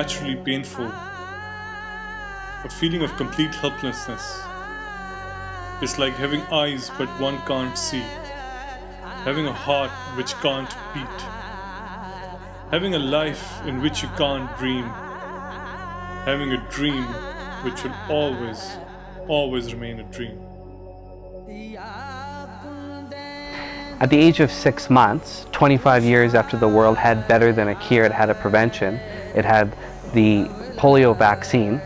unnaturally painful, a feeling of complete helplessness. It's like having eyes but one can't see, having a heart which can't beat, having a life in which you can't dream, having a dream which will always remain a dream. At the age of 6 months, 25 years after the world had better than a cure, it had a prevention, it had the polio vaccine.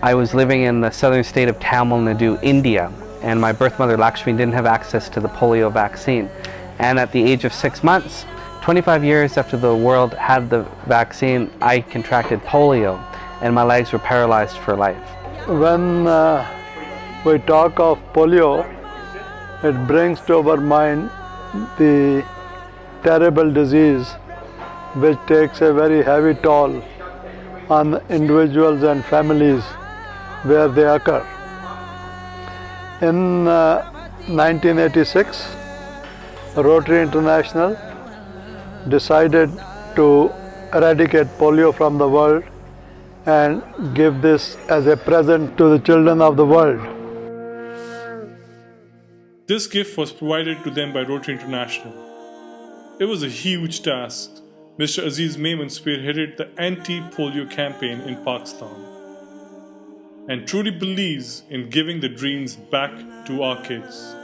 I was living in the southern state of Tamil Nadu, India, and my birth mother Lakshmi didn't have access to the polio vaccine. And at the age of 6 months, 25 years after the world had the vaccine, I contracted polio and my legs were paralyzed for life. When we talk of polio, it brings to our mind the terrible disease which takes a very heavy toll on individuals and families where they occur. In 1986, Rotary International decided to eradicate polio from the world and give this as a present to the children of the world. This gift was provided to them by Rotary International. It was a huge task. Mr. Aziz Memon spearheaded the anti-polio campaign in Pakistan and truly believes in giving the dreams back to our kids.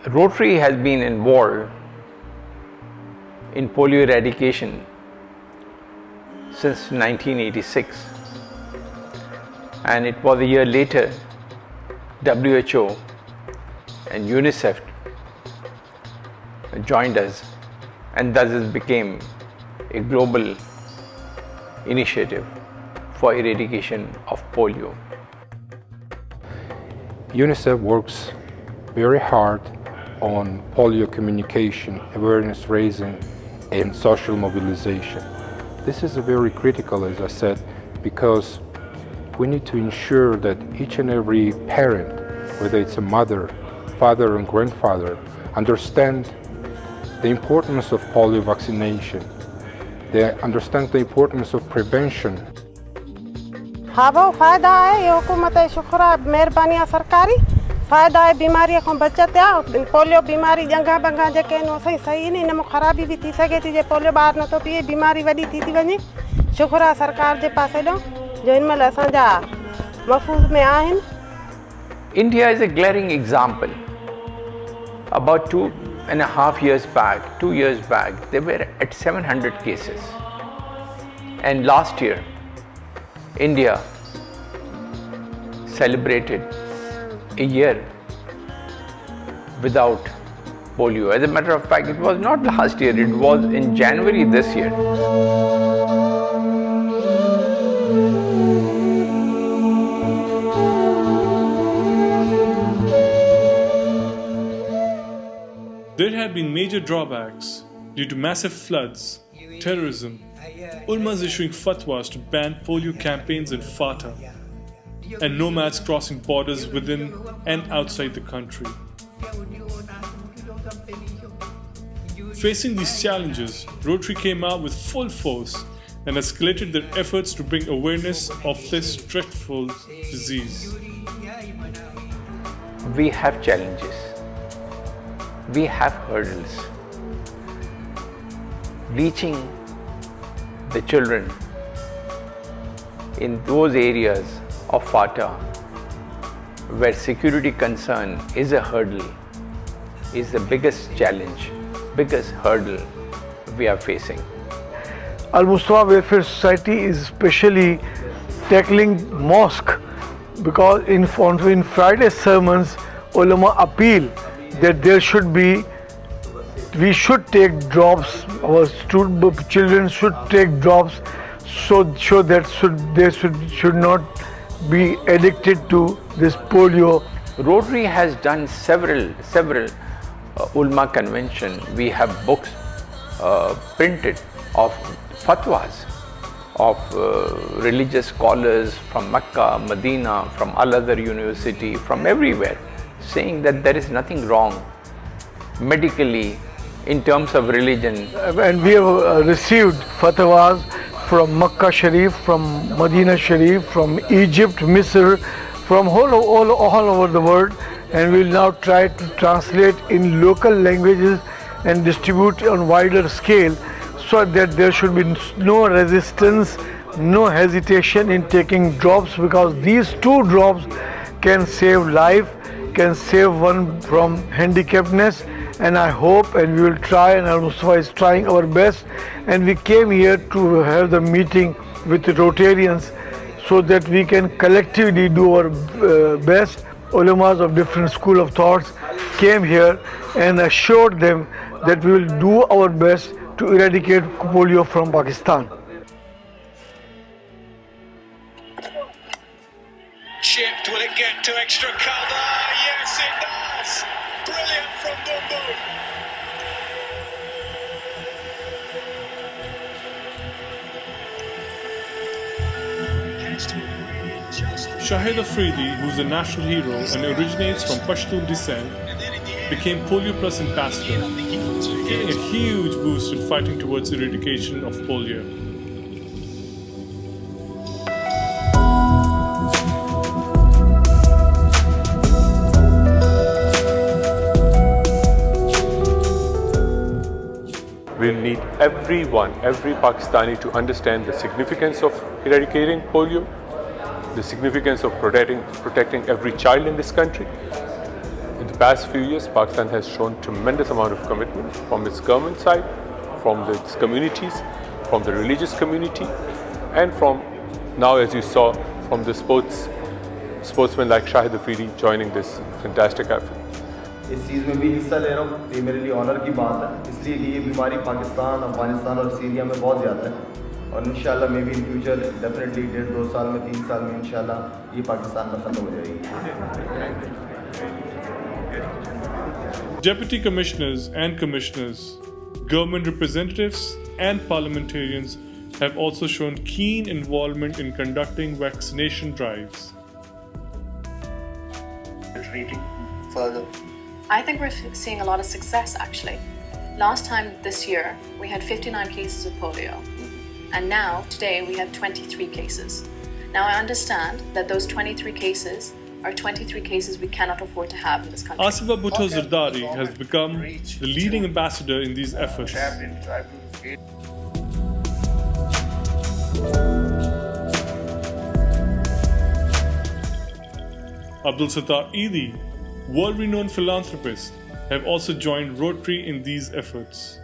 Rotary has been involved in polio eradication since 1986, and it was a year later WHO and UNICEF joined us, and thus it became a global initiative for eradication of polio. UNICEF works very hard on polio communication, awareness raising, and social mobilization. This is very critical, as I said, because we need to ensure that each and every parent, whether it's a mother, father, and grandfather, understand the importance of polio vaccination. They understand the importance of prevention. हाँ वो फ़ायदा है ये हुकूमत शुक्र मेहरबानी सरकारी फ़ायदा है बीमारी को बचत है पोलियो बीमारी जंगा बंगा जेके नो सही सही नहीं नमो खराबी भी थी सके थी जे पोलियो बाहर न तो पिए बीमारी वडी थी वञे शुक्र सरकार जे पासे ॾो जो इनमें असांजा महफूज़ में आहिनि. India is a glaring example. About 2.5 years back, 2 years back, they were at 700 cases. And last year, India celebrated a year without polio. As a matter of fact, it was not last year, it was in January this year. There had been major drawbacks due to massive floods, terrorism, ulmas issuing fatwas to ban polio campaigns in FATA, and nomads crossing borders within and outside the country. Facing these challenges, Rotary came out with full force and escalated their efforts to bring awareness of this dreadful disease. We have challenges. We have hurdles. Reaching the children in those areas of FATA where security concern is a hurdle is the biggest challenge, biggest hurdle we are facing. Al-Mustafa Welfare Society is especially tackling mosque because in Friday sermons, ulama appeal that there should be, we should take drops, our children should take drops so that they should not be addicted to this polio. Rotary has done several ulama convention. We have books printed of fatwas of religious scholars from Mecca, Medina, from Al-Azhar University, from everywhere, saying that there is nothing wrong medically in terms of religion. And we have received fatwas from Makkah Sharif, from Medina Sharif, from Egypt, Misr, from all over the world, and we will now try to translate in local languages and distribute on wider scale, so that there should be no resistance, no hesitation in taking drops, because these 2 drops can save life, can save one from handicappedness. And I hope, and we will try, and Al-Mustafa is trying our best, and we came here to have the meeting with the Rotarians so that we can collectively do our best. Ulamas of different school of thoughts came here and assured them that we will do our best to eradicate polio from Pakistan. Chipped, will it get to extra cover? Yes, it does! Brilliant from Bumbu! Shahid Afridi, who's a national hero and originates from Pashtun descent, became Polio Plus ambassador, giving a huge boost in fighting towards eradication of polio. We'll need everyone, every Pakistani to understand the significance of eradicating polio, the significance of protecting every child in this country. In the past few years, Pakistan has shown tremendous amount of commitment from its government side, from its communities, from the religious community, and from now, as you saw, from the sportsmen like Shahid Afridi joining this fantastic effort. इस चीज़ में भी हिस्सा ले रहा हूँ, ये मेरे लिए ऑनर की बात है, इसलिए कि ये बीमारी पाकिस्तान, अफगानिस्तान और सीरिया में बहुत ज़्यादा है और इंशाल्लाह may be in future definitely 1.5-2 साल में 3 साल में इंशाल्लाह ये पाकिस्तान में ख़त्म हो जाएगी. Deputy commissioners and commissioners, government representatives and parliamentarians have also shown keen involvement in conducting vaccination drives. Further. I think we're seeing a lot of success actually. Last time this year we had 59 cases of polio, and now today we have 23 cases. Now I understand that those 23 cases are 23 cases we cannot afford to have in this country. Asifa Bhutto Zardari has become the leading ambassador in these efforts. Abdul Sattar Eidi, world-renowned philanthropist, have also joined Rotary in these efforts.